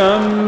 शंभो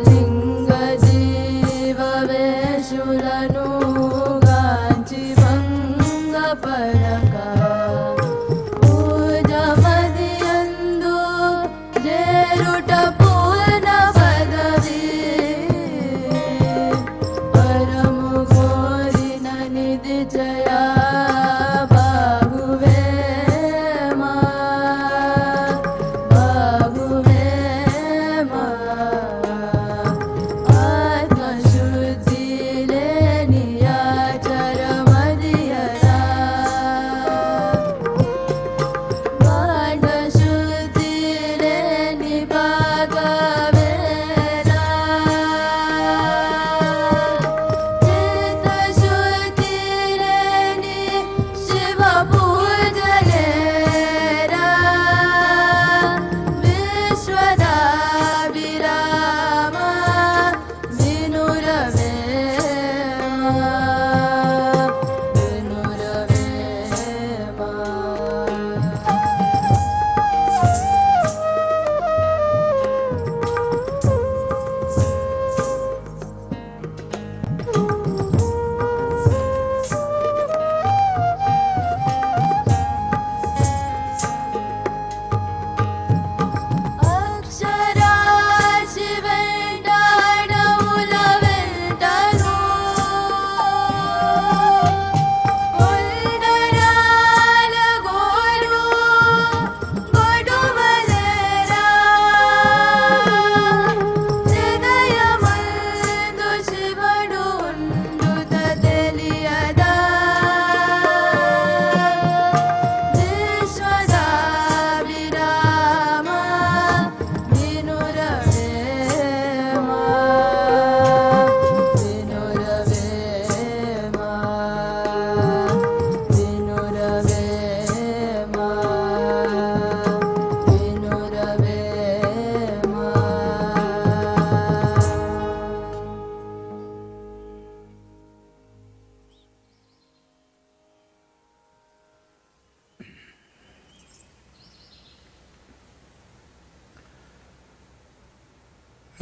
ಲಿಂಗ ಜೀವವೇ ಶುಲನು ಗಾಂಚಿ ಬಂಗ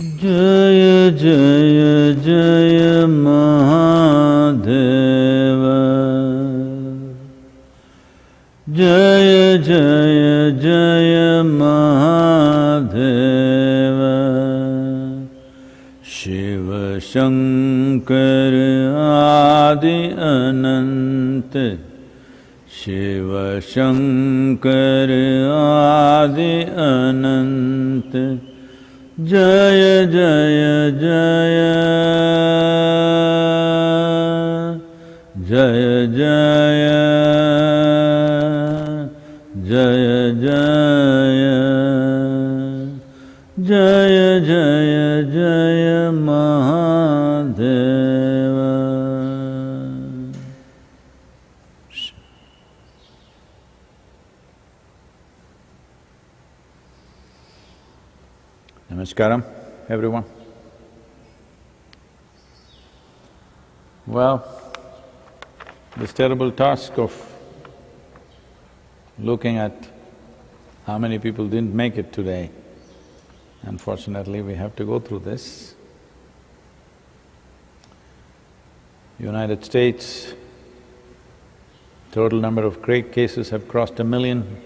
Jaya Jaya Jaya Mahadeva Jaya Jaya Jaya Mahadeva Shiva Shankar Adi Anant Shiva Shankar Adi Anant Jaya Jaya Jaya Jaya Jaya Jaya Jaya Jaya Jaya Jaya Mahadeva. Namaskaram, everyone. Well, this terrible task of looking at how many people didn't make it today, unfortunately we have to go through this. United States, total number of cases have crossed 1 million.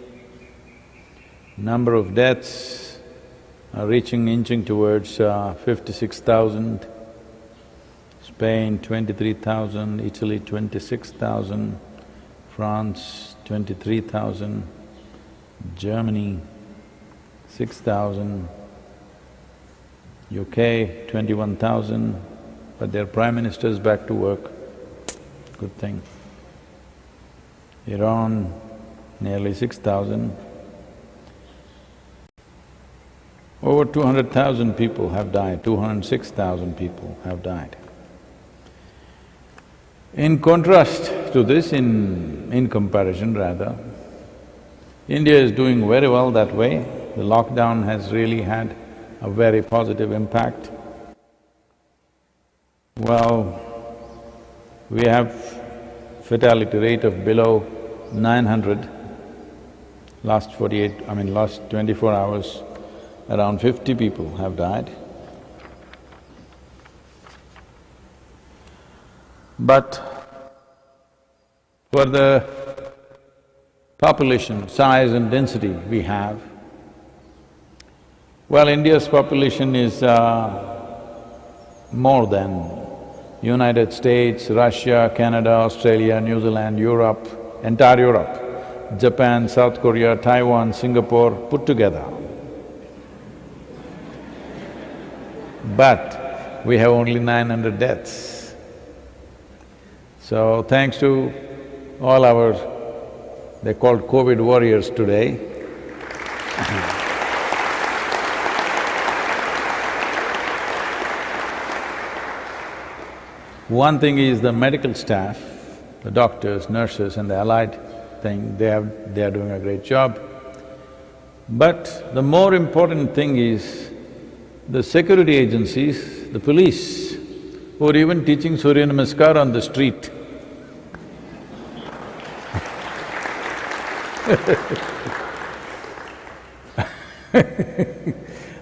Number of deaths are inching towards 56,000, Spain 23,000, Italy 26,000, France 23,000, Germany 6,000, UK 21,000, but their prime minister is back to work, good thing. Iran nearly 6,000. Over 200,000 people have died, 206,000 people have died. In contrast to this, in comparison rather, India is doing very well that way. The lockdown has really had a very positive impact. Well, we have fatality rate of below 900. Last 24 hours, around 50 people have died. But for the population size and density we have, well, India's population is more than United States, Russia, Canada, Australia, New Zealand, Europe, entire Europe, Japan, South Korea, Taiwan, Singapore put together. But we have only 900 deaths. So thanks to all our… they're called COVID warriors today. One thing is the medical staff, the doctors, nurses and the allied thing, they are doing a great job. But the more important thing is the security agencies, the police, who are even teaching Surya Namaskar on the street.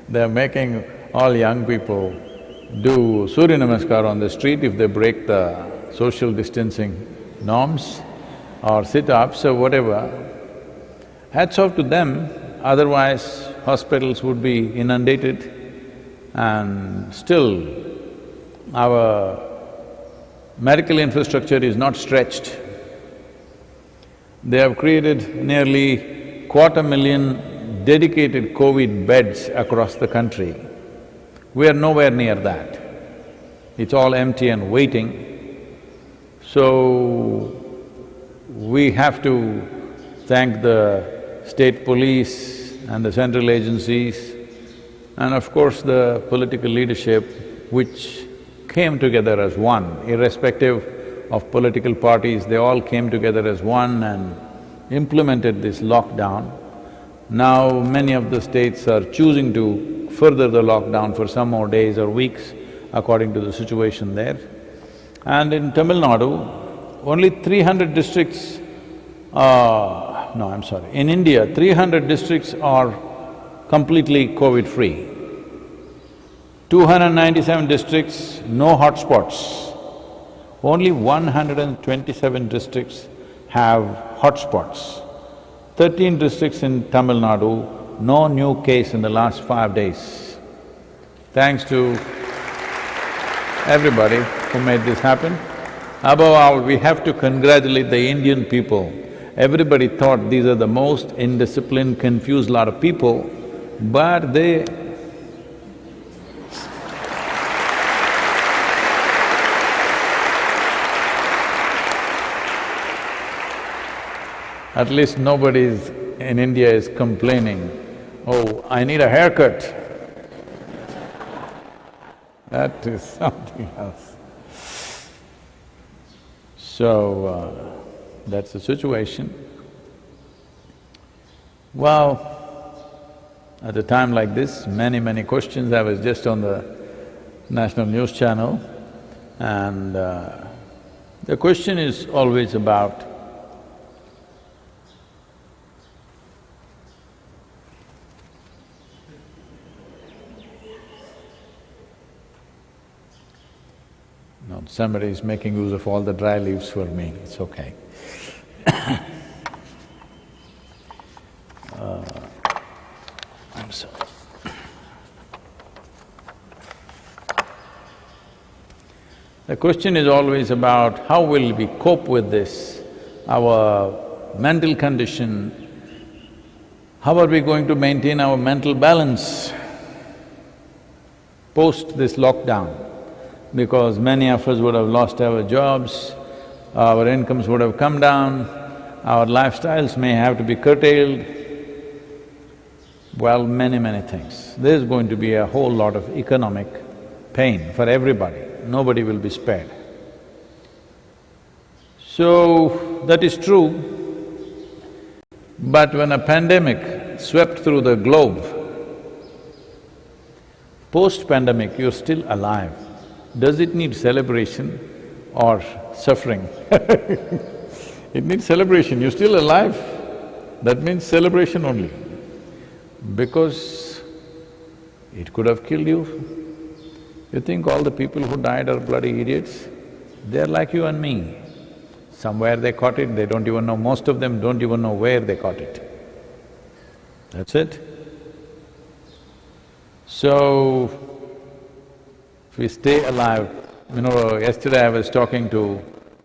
They're making all young people do Surya Namaskar on the street if they break the social distancing norms or sit-ups or whatever. Hats off to them, otherwise hospitals would be inundated and still our medical infrastructure is not stretched. They have created nearly 250,000 dedicated COVID beds across the country. We are nowhere near that. It's all empty and waiting. So, we have to thank the state police and the central agencies and of course the political leadership which came together as one, irrespective of political parties, they all came together as one and implemented this lockdown. Now many of the states are choosing to further the lockdown for some more days or weeks according to the situation there. And in Tamil Nadu, only 300 districts… in India, 300 districts are completely COVID-free. 297 districts, no hotspots. Only 127 districts have hotspots. 13 districts in Tamil Nadu, no new case in the last 5 days. Thanks to everybody who made this happen. Above all, we have to congratulate the Indian people. Everybody thought these are the most indisciplined, confused lot of people, but they… At least nobody in India is complaining, "Oh, I need a haircut." That is something else. So, that's the situation. Well, at a time like this, many questions. I was just on the national news channel and the question is always about no, somebody is making use of all the dry leaves for me, it's okay. I'm sorry. The question is always about how will we cope with this, our mental condition, how are we going to maintain our mental balance post this lockdown? Because many of us would have lost our jobs, our incomes would have come down, our lifestyles may have to be curtailed. Well, many things. There's going to be a whole lot of economic pain for everybody, nobody will be spared. So, that is true, but when a pandemic swept through the globe, post-pandemic you're still alive. Does it need celebration or suffering? It needs celebration, you're still alive, that means celebration only. Because it could have killed you. You think all the people who died are bloody idiots? They're like you and me. Somewhere they caught it, they don't even know, most of them don't even know where they caught it. That's it. So, if we stay alive, yesterday I was talking to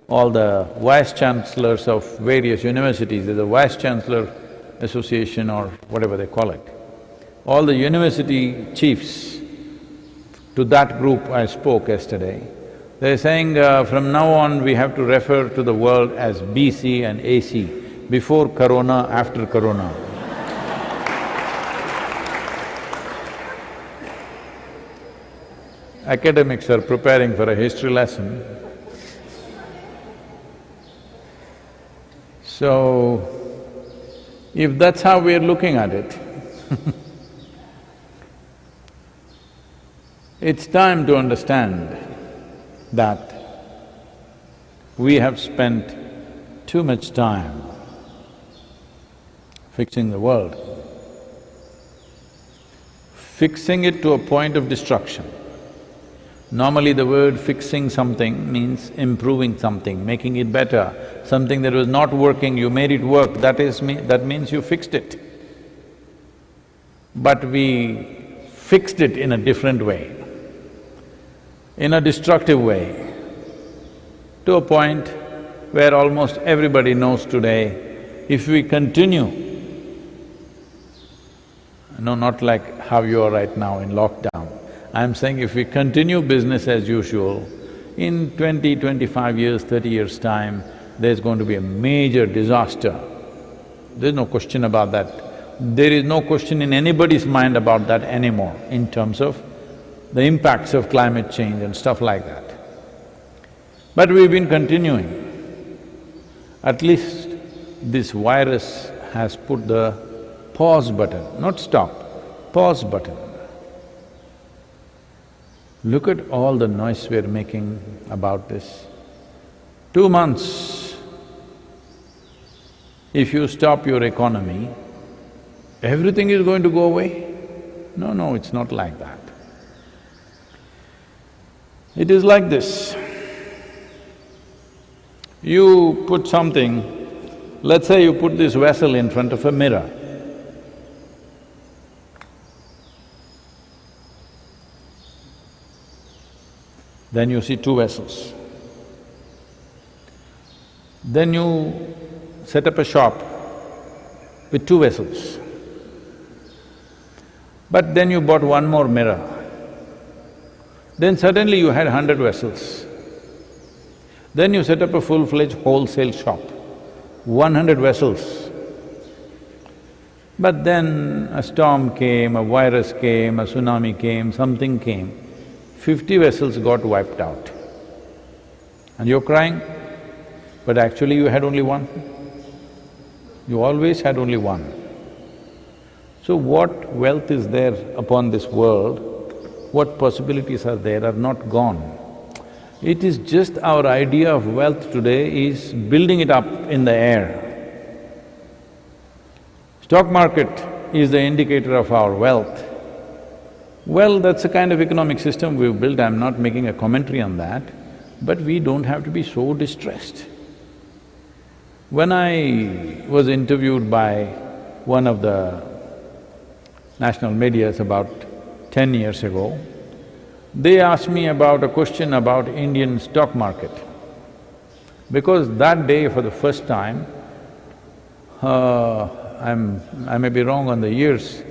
all the vice-chancellors of various universities, there's a vice-chancellor association or whatever they call it. All the university chiefs, to that group I spoke yesterday, they're saying from now on we have to refer to the world as BC and AC, before corona, after corona. Academics are preparing for a history lesson. So, if that's how we're looking at it, it's time to understand that we have spent too much time fixing the world, fixing it to a point of destruction. Normally the word fixing something means improving something, making it better. Something that was not working, you made it work, that means you fixed it. But we fixed it in a different way, in a destructive way, to a point where almost everybody knows today, if we continue, no, not like how you are right now in lockdown, I'm saying if we continue business as usual, in 20, 25 years, 30 years' time, there's going to be a major disaster. There's no question about that. There is no question in anybody's mind about that anymore in terms of the impacts of climate change and stuff like that. But we've been continuing. At least this virus has put the pause button, not stop, pause button. Look at all the noise we're making about this. 2 months, if you stop your economy, everything is going to go away? No, it's not like that. It is like this. You put something, let's say you put this vessel in front of a mirror. Then you see two vessels. Then you set up a shop with two vessels. But then you bought one more mirror. Then suddenly you had 100 vessels. Then you set up a full-fledged wholesale shop, 100 vessels. But then a storm came, a virus came, a tsunami came, something came, 50 vessels got wiped out. And you're crying, but actually you had only one. You always had only one. So what wealth is there upon this world, what possibilities are there are not gone. It is just our idea of wealth today is building it up in the air. Stock market is the indicator of our wealth. Well, that's the kind of economic system we've built, I'm not making a commentary on that, but we don't have to be so distressed. When I was interviewed by one of the national medias about 10 years ago, they asked me about a question about Indian stock market. Because that day for the first time, I may be wrong on the years,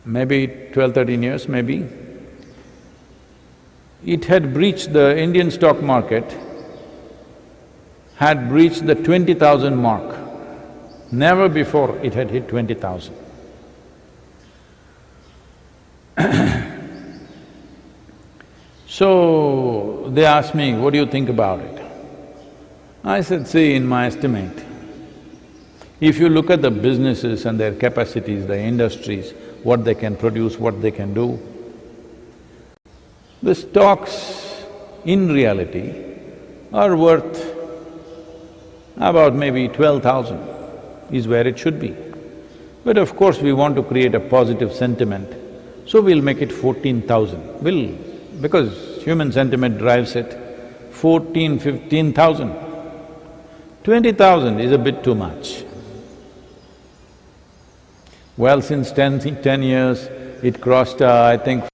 maybe 12, 13 years maybe, it had breached, the Indian stock market had breached the 20,000 mark. Never before it had hit 20,000. So, they asked me, what do you think about it? I said, see, in my estimate, if you look at the businesses and their capacities, the industries, what they can produce, what they can do, the stocks in reality are worth about maybe 12,000 is where it should be. But of course we want to create a positive sentiment, so we'll make it 14,000. Because human sentiment drives it, 14, 15,000. 20,000 is a bit too much. Well, since 10 years, it crossed, I think,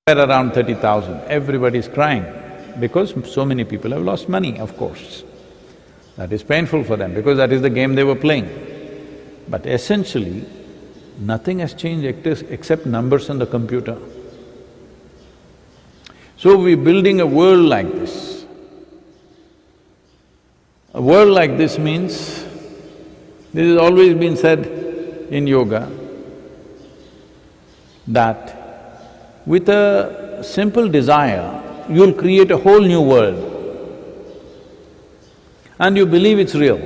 around 30,000. Everybody's crying because so many people have lost money, of course. That is painful for them because that is the game they were playing. But essentially, nothing has changed except numbers on the computer. So we're building a world like this. A world like this means, this has always been said in yoga, that with a simple desire, you'll create a whole new world. And you believe it's real.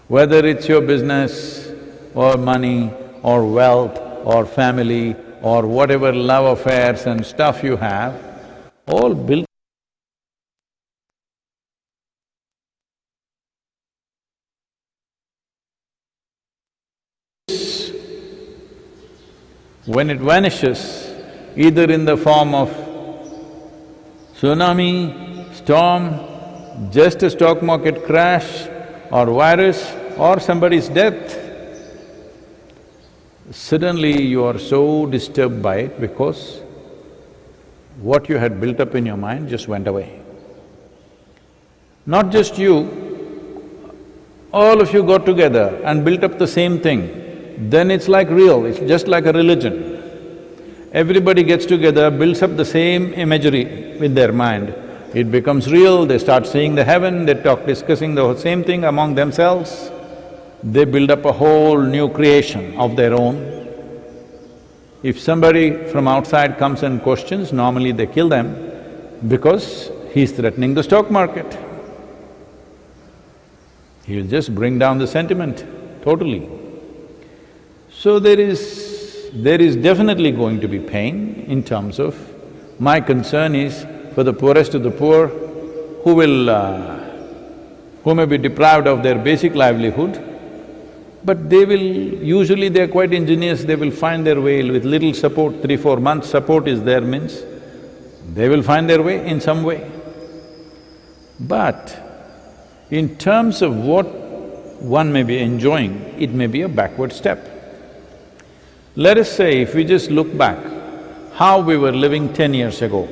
Whether it's your business or money or wealth or family or whatever love affairs and stuff you have, all built when it vanishes, either in the form of tsunami, storm, just a stock market crash or virus or somebody's death, suddenly you are so disturbed by it because what you had built up in your mind just went away. Not just you, all of you got together and built up the same thing, then it's like real, it's just like a religion. Everybody gets together, builds up the same imagery with their mind, it becomes real, they start seeing the heaven, they talk discussing the same thing among themselves, they build up a whole new creation of their own. If somebody from outside comes and questions, normally they kill them because he's threatening the stock market. He'll just bring down the sentiment totally. So there is definitely going to be pain in terms of… My concern is for the poorest of the poor, who may be deprived of their basic livelihood, but usually they're quite ingenious, they will find their way with little support, 3-4 months support is there means, they will find their way in some way. But in terms of what one may be enjoying, it may be a backward step. Let us say if we just look back, how we were living 10 years ago,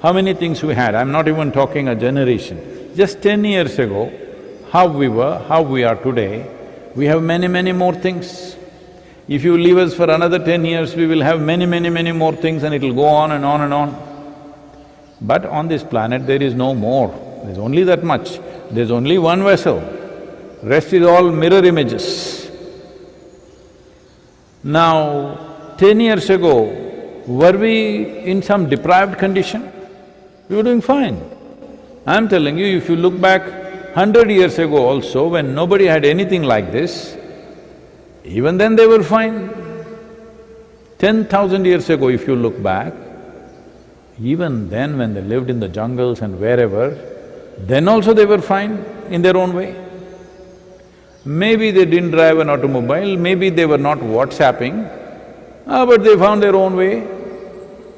how many things we had, I'm not even talking a generation, just 10 years ago, how we were, how we are today, we have many, many more things. If you leave us for another 10 years, we will have many, many, many more things and it'll go on and on and on. But on this planet there is no more, there's only that much. There's only one vessel, rest is all mirror images. Now, 10 years ago, were we in some deprived condition? We were doing fine. I'm telling you, if you look back 100 years ago also, when nobody had anything like this, even then they were fine. 10,000 years ago, if you look back, even then when they lived in the jungles and wherever, then also they were fine in their own way. Maybe they didn't drive an automobile, maybe they were not WhatsApping, but they found their own way.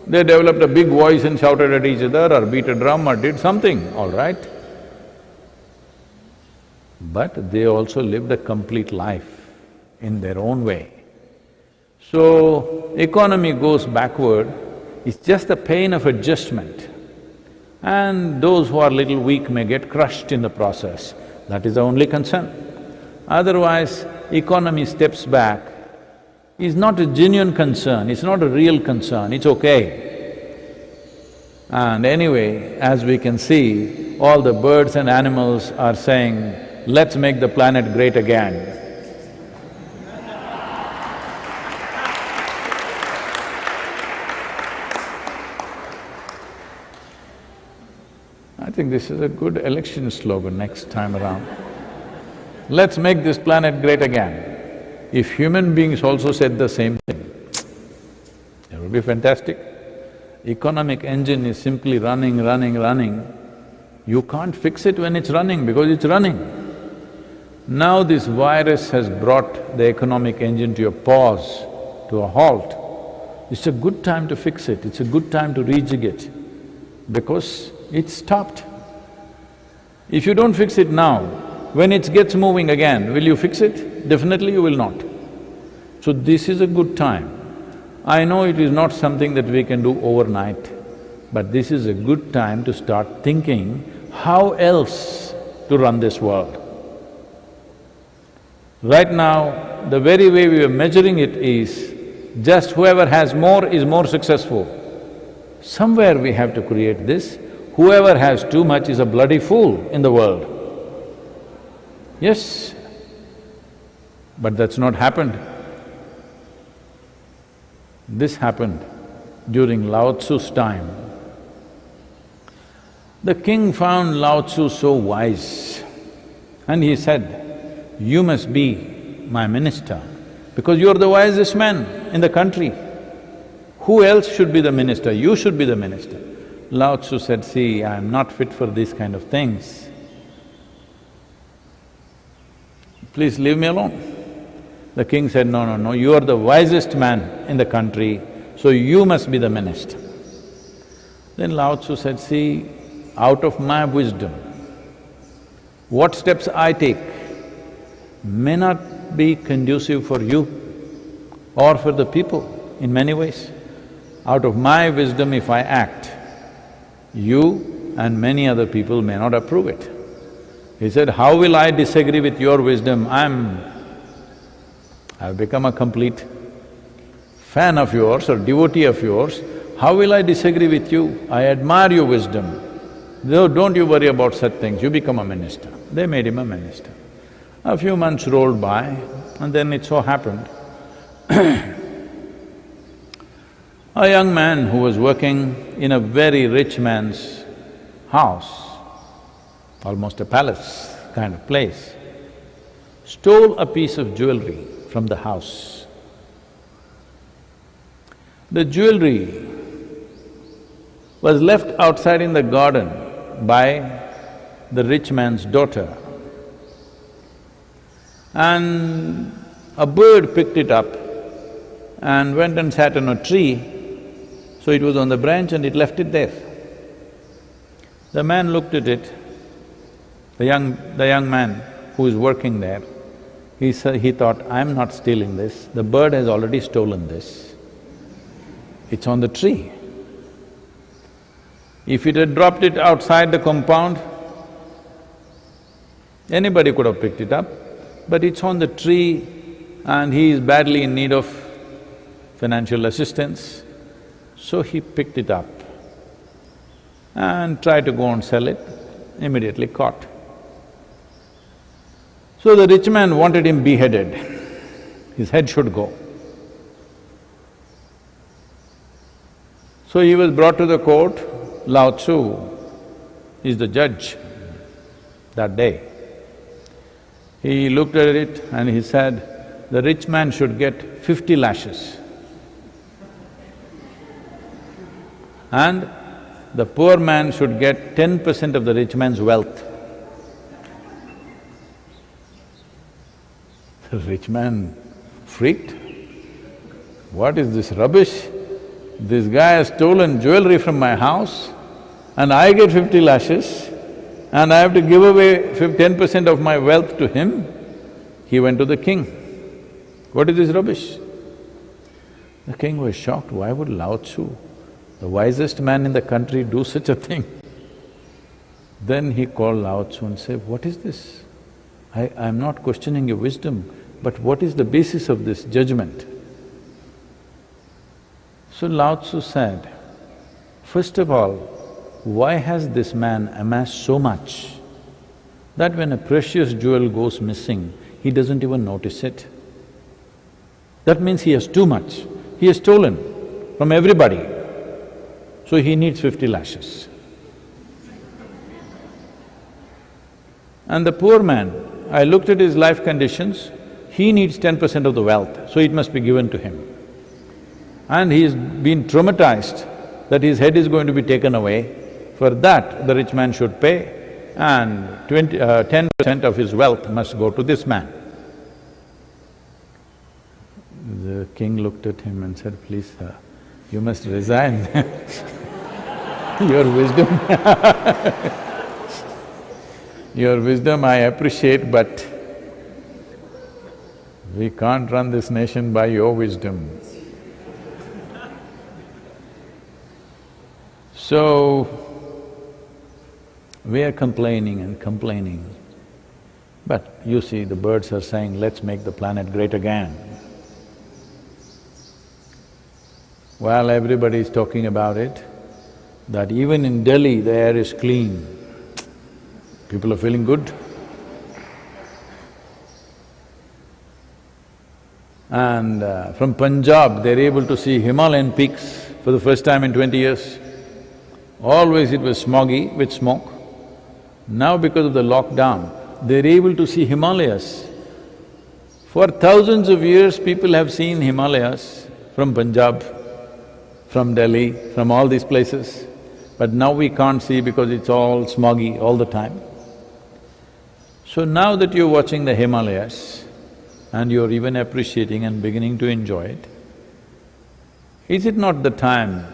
They developed a big voice and shouted at each other or beat a drum or did something, all right. But they also lived a complete life in their own way. So, economy goes backward, it's just the pain of adjustment. And those who are little weak may get crushed in the process, that is the only concern. Otherwise, economy steps back, is not a genuine concern, it's not a real concern, it's okay. And anyway, as we can see, all the birds and animals are saying, let's make the planet great again. I think this is a good election slogan next time around. Let's make this planet great again. If human beings also said the same thing, it would be fantastic. Economic engine is simply running. You can't fix it when it's running because it's running. Now this virus has brought the economic engine to a pause, to a halt. It's a good time to fix it, it's a good time to rejig it, because it's stopped. If you don't fix it now, when it gets moving again, will you fix it? Definitely you will not. So this is a good time. I know it is not something that we can do overnight, but this is a good time to start thinking how else to run this world. Right now, the very way we are measuring it is just whoever has more is more successful. Somewhere we have to create this, whoever has too much is a bloody fool in the world. Yes, but that's not happened. This happened during Lao Tzu's time. The king found Lao Tzu so wise and he said, "You must be my minister because you're the wisest man in the country. Who else should be the minister? You should be the minister." Lao Tzu said, "See, I'm not fit for these kind of things. Please leave me alone." The king said, "No, you are the wisest man in the country, so you must be the minister." Then Lao Tzu said, "See, out of my wisdom, what steps I take may not be conducive for you or for the people in many ways. Out of my wisdom if I act, you and many other people may not approve it." He said, "How will I disagree with your wisdom? I've become a complete fan of yours or devotee of yours. How will I disagree with you? I admire your wisdom. No, don't you worry about such things, you become a minister." They made him a minister. A few months rolled by and then it so happened a young man who was working in a very rich man's house, almost a palace kind of place, stole a piece of jewelry from the house. The jewelry was left outside in the garden by the rich man's daughter. And a bird picked it up and went and sat on a tree, so it was on the branch and it left it there. The man looked at it, the young man who is working there, he thought, I'm not stealing this, the bird has already stolen this. It's on the tree. If it had dropped it outside the compound, anybody could have picked it up, but it's on the tree and he is badly in need of financial assistance, so he picked it up and tried to go and sell it, immediately caught. So the rich man wanted him beheaded, his head should go. So he was brought to the court. Lao Tzu is the judge that day. He looked at it and he said, the rich man should get 50 lashes and the poor man should get 10% of the rich man's wealth. The rich man freaked. What is this rubbish? This guy has stolen jewelry from my house and I get 50 lashes and I have to give away 10% of my wealth to him. He went to the king. What is this rubbish? The king was shocked. Why would Lao Tzu, the wisest man in the country, do such a thing? Then he called Lao Tzu and said, what is this? I'm not questioning your wisdom, but what is the basis of this judgment? So Lao Tzu said, first of all, why has this man amassed so much that when a precious jewel goes missing, he doesn't even notice it? That means he has too much. He has stolen from everybody, so he needs 50 lashes. And the poor man, I looked at his life conditions, he needs 10% of the wealth, so it must be given to him. And he's been traumatized that his head is going to be taken away. For that, the rich man should pay and 10% of his wealth must go to this man. The king looked at him and said, please sir, you must resign your wisdom your wisdom I appreciate, but we can't run this nation by your wisdom. So, we are complaining and complaining, but you see, the birds are saying, let's make the planet great again. While everybody is talking about it, that even in Delhi the air is clean, people are feeling good. And from Punjab, they're able to see Himalayan peaks for the first time in 20 years. Always it was smoggy with smoke. Now because of the lockdown, they're able to see Himalayas. For thousands of years, people have seen Himalayas from Punjab, from Delhi, from all these places, but now we can't see because it's all smoggy all the time. So now that you're watching the Himalayas and you're even appreciating and beginning to enjoy it, is it not the time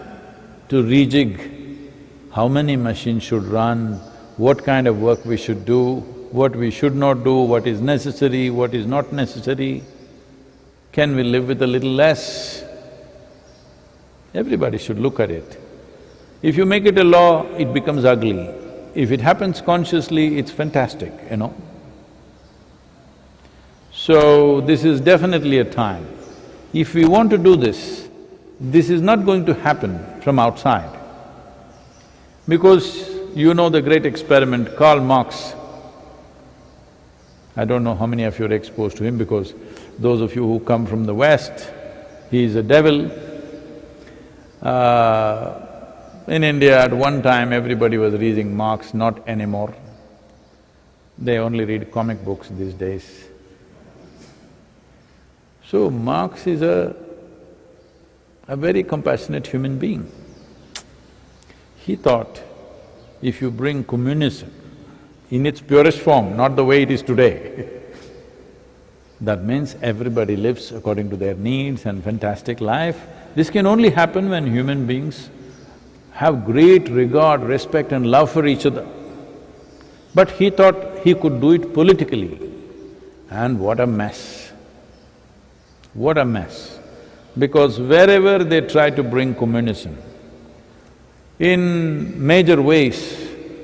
to rejig how many machines should run, what kind of work we should do, what we should not do, what is necessary, what is not necessary? Can we live with a little less? Everybody should look at it. If you make it a law, it becomes ugly. If it happens consciously, it's fantastic, you know. So, this is definitely a time. If we want to do this is not going to happen from outside. Because you know the great experiment, Karl Marx. I don't know how many of you are exposed to him because those of you who come from the West, he is a devil. In India, at one time, everybody was reading Marx, not anymore. They only read comic books these days. So, Marx is a very compassionate human being. He thought, if you bring communism in its purest form, not the way it is today, that means everybody lives according to their needs and fantastic life. This can only happen when human beings have great regard, respect and love for each other. But he thought he could do it politically, and what a mess. What a mess. Because wherever they try to bring communism, in major ways,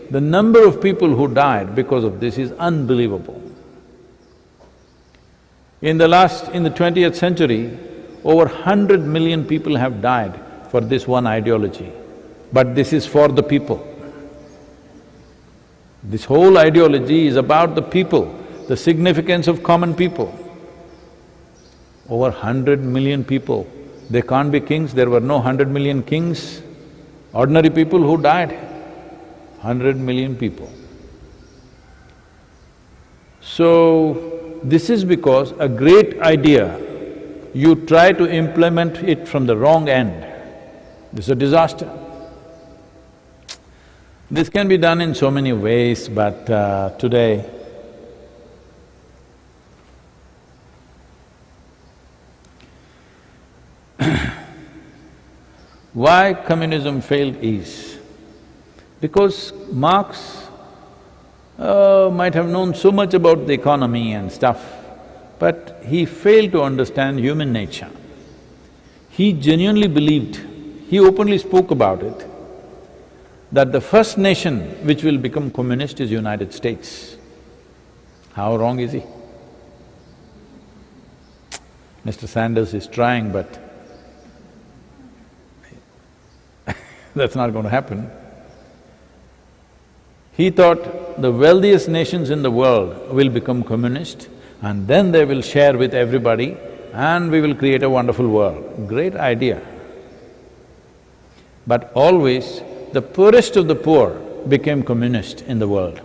the number of people who died because of this is unbelievable. In the 20th century, over 100 million people have died for this one ideology, but this is for the people. This whole ideology is about the people, the significance of common people. Over 100 million people, they can't be kings, there were no 100 million kings, ordinary people who died, 100 million people. So, this is because a great idea, you try to implement it from the wrong end, this is a disaster. This can be done in so many ways, but today, why communism failed is because Marx might have known so much about the economy and stuff, but he failed to understand human nature. He genuinely believed, he openly spoke about it, that the first nation which will become communist is United States. How wrong is he? Mr. Sanders is trying, but that's not going to happen. He thought the wealthiest nations in the world will become communist and then they will share with everybody and we will create a wonderful world. Great idea. But always the poorest of the poor became communist in the world.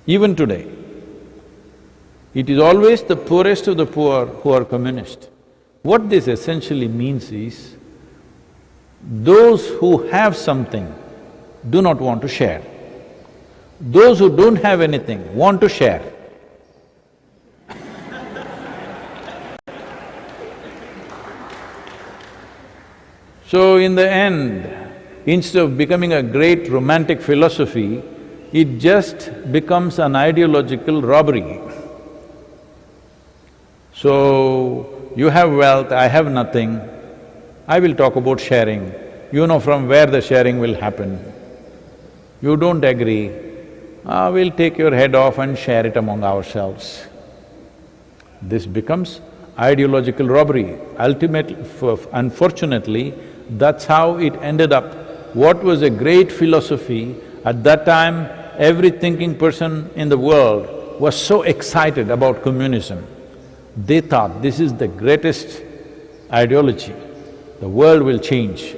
Even today, it is always the poorest of the poor who are communist. What this essentially means is, those who have something do not want to share. Those who don't have anything want to share. So in the end, instead of becoming a great romantic philosophy, it just becomes an ideological robbery. So, you have wealth, I have nothing, I will talk about sharing, you know from where the sharing will happen. You don't agree, we'll take your head off and share it among ourselves. This becomes ideological robbery. Ultimately, unfortunately, that's how it ended up. What was a great philosophy, at that time, every thinking person in the world was so excited about communism. They thought this is the greatest ideology, the world will change.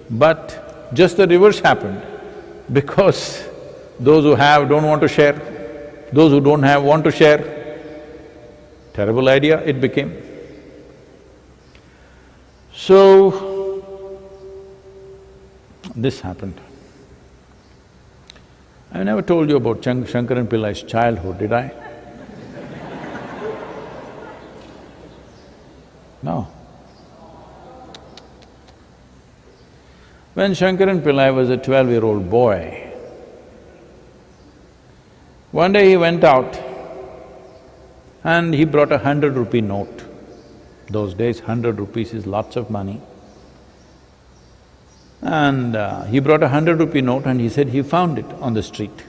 But just the reverse happened, because those who have don't want to share, those who don't have want to share. Terrible idea it became. So, this happened. I never told you about Shankaran Pillai's childhood, did I? No. When Shankaran Pillai was a 12-year-old boy, one day he went out and he brought a 100-rupee note. Those days, 100 rupees is lots of money. And he brought a 100-rupee note and he said he found it on the street.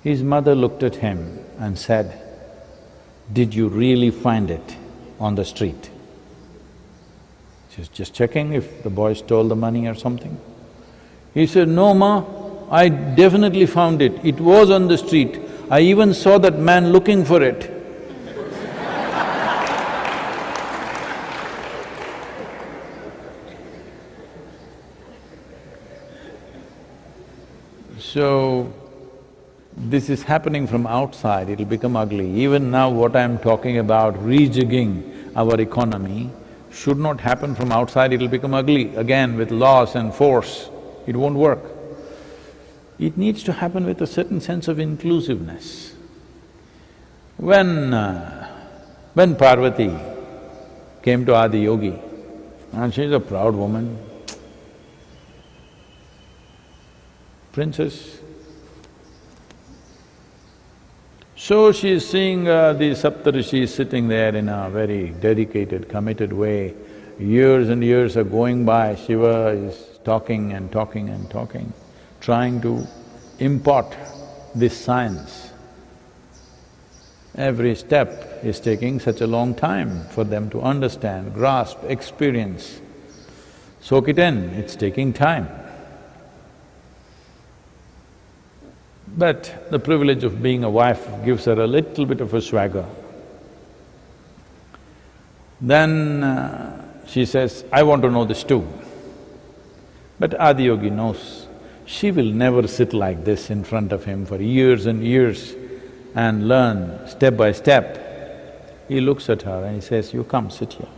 His mother looked at him and said, "Did you really find it on the street?" She's just checking if the boy stole the money or something. He said, "No, Ma, I definitely found it. It was on the street. I even saw that man looking for it." So, this is happening from outside, it'll become ugly. Even now what I'm talking about, rejigging our economy, should not happen from outside, it'll become ugly again with laws and force. it won't work. It needs to happen with a certain sense of inclusiveness. When Parvati came to Adi Yogi, and she's a proud woman, princess. So she is seeing the Saptarishis sitting there in a very dedicated, committed way. Years and years are going by, Shiva is talking and talking and talking, trying to impart this science. Every step is taking such a long time for them to understand, grasp, experience. Soak it in, it's taking time. But the privilege of being a wife gives her a little bit of a swagger. Then she says, I want to know this too. But Adiyogi knows she will never sit like this in front of him for years and years and learn step by step. He looks at her and he says, you come, sit here.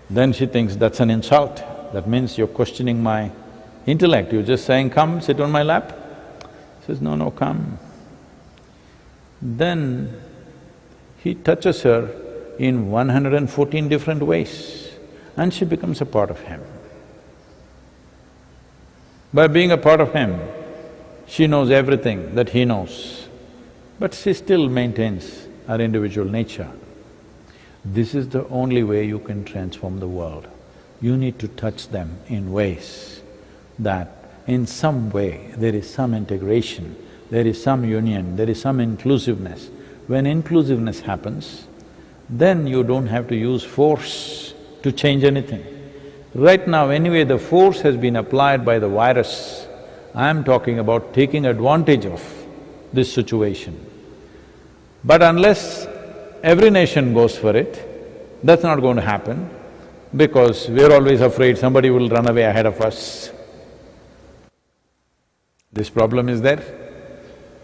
Then she thinks, that's an insult. That means you're questioning my intellect. You're just saying, come, sit on my lap. Says, no, no, come. Then he touches her in 114 different ways and she becomes a part of him. By being a part of him, she knows everything that he knows, but she still maintains her individual nature. This is the only way you can transform the world. You need to touch them in ways that in some way there is some integration, there is some union, there is some inclusiveness. When inclusiveness happens, then you don't have to use force to change anything. Right now anyway, the force has been applied by the virus. I'm talking about taking advantage of this situation. But unless every nation goes for it, that's not going to happen because we're always afraid somebody will run away ahead of us. This problem is there.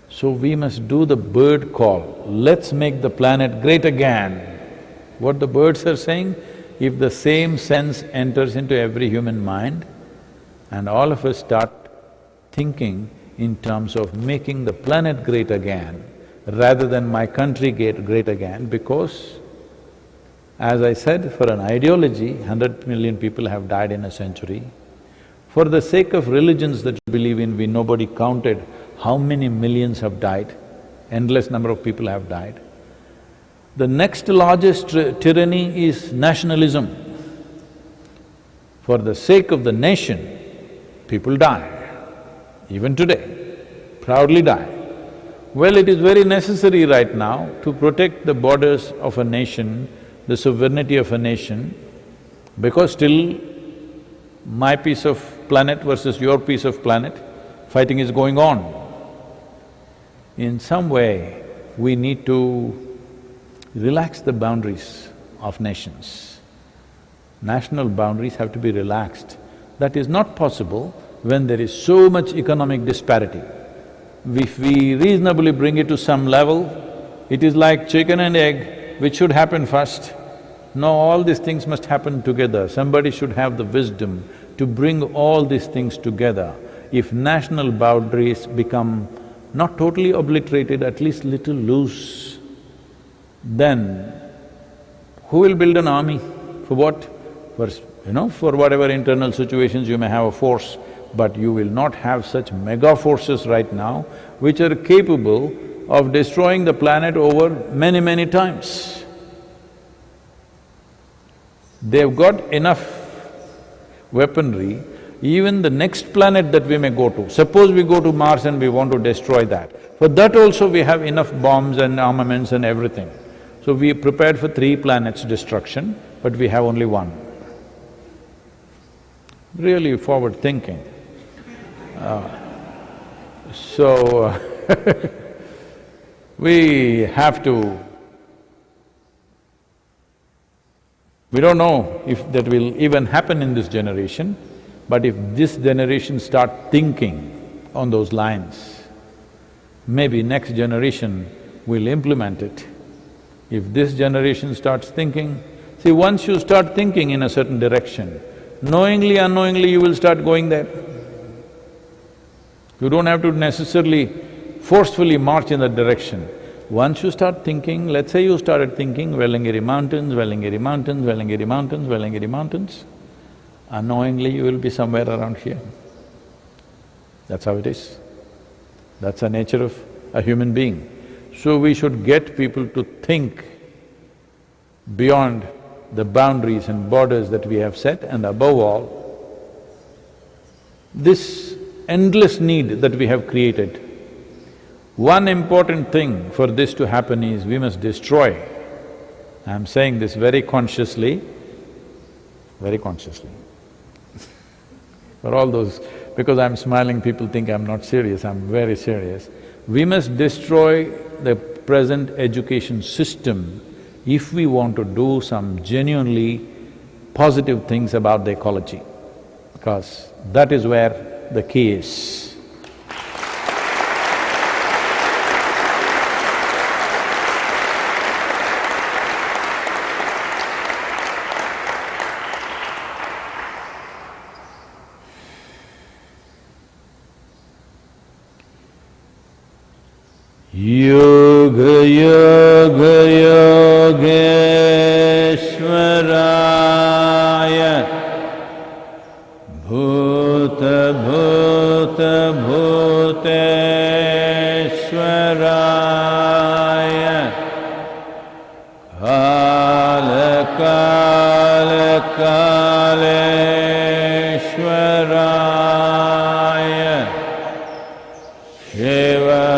So we must do the bird call, let's make the planet great again. What the birds are saying, if the same sense enters into every human mind and all of us start thinking in terms of making the planet great again rather than my country great again, because as I said, for an ideology, 100 million people have died in a century. For the sake of religions that you believe in, nobody counted how many millions have died, endless number of people have died. The next largest tyranny is nationalism. For the sake of the nation, people die, even today, proudly die. Well, it is very necessary right now to protect the borders of a nation, the sovereignty of a nation, because still my piece of planet versus your piece of planet, fighting is going on. In some way, we need to relax the boundaries of nations. National boundaries have to be relaxed. That is not possible when there is so much economic disparity. If we reasonably bring it to some level, it is like chicken and egg, which should happen first. No, all these things must happen together. Somebody should have the wisdom to bring all these things together. If national boundaries become not totally obliterated, at least little loose, then who will build an army? For what? For whatever internal situations you may have a force, but you will not have such mega forces right now which are capable of destroying the planet over many, many times. They've got enough weaponry, even the next planet that we may go to. Suppose we go to Mars and we want to destroy that. For that also we have enough bombs and armaments and everything. So we prepared for 3 planets' destruction, but we have only one. Really forward thinking. We have to… We don't know if that will even happen in this generation, but if this generation start thinking on those lines, maybe next generation will implement it. If this generation starts thinking… See, once you start thinking in a certain direction, knowingly, unknowingly you will start going there. You don't have to necessarily forcefully march in that direction. Once you start thinking, let's say you started thinking Vellangiri Mountains, Vellangiri Mountains, Vellangiri Mountains, Vellangiri Mountains, unknowingly you will be somewhere around here. That's how it is. That's the nature of a human being. So we should get people to think beyond the boundaries and borders that we have set, and above all, this endless need that we have created. One important thing for this to happen is we must destroy. I'm saying this very consciously, For all those… because I'm smiling, people think I'm not serious, I'm very serious. We must destroy the present education system if we want to do some genuinely positive things about the ecology, because that is where the key is. Yoga Yoga Yogeshwaraya Bhuta Bhuta Bhuteshwaraya Kala Kala Kaleshwaraya Shiva